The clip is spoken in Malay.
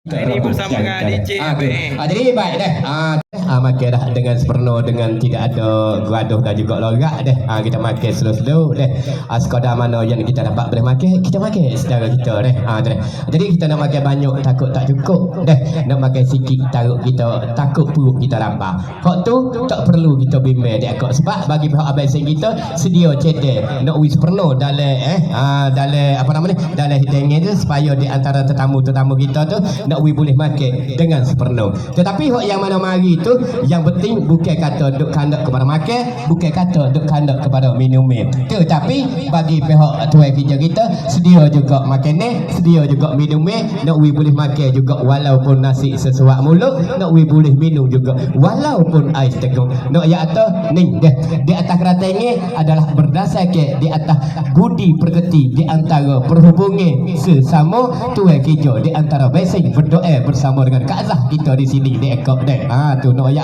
Ini bersama dengan DJ jadi baik dah. Makan dah dengan sepenuh, dengan tidak ada gaduh dan juga lorak dah. Kita makan slow-slow dah. Sekadar mana yang kita dapat boleh makan, kita makan secara kita dah. Jadi kita nak makan banyak takut tak cukup dah. Nak makan sikit taruh kita takut perut kita lapar. Hak tu tak perlu kita bimbang dia kok, sebab bagi pihak abang sing kita sedia cedek nak wis sepenuh dalam dalam apa nama ni, dalam hidangnya tu, supaya di antara tetamu-tetamu kita tu nak we boleh makan dengan sepenuh. Tetapi hak yang mana mari tu, yang penting bukan kata duk kandak kepada makan, bukan kata duk kandak kepada minum. Tetapi bagi pihak tuan kerja kita sedia juga makan, sedia juga minum, nak we boleh makan juga walaupun nasi sesuap mulut, nak we boleh minum juga walaupun ais teguh. Nak ya atas ni di atas kereta ini adalah berdasarkan di atas budi pekerti di antara perhubungan sesama tuan kerja, di antara basic berdoa bersama dengan Kak Azah kita di sini di ekor dek. Tu nak ya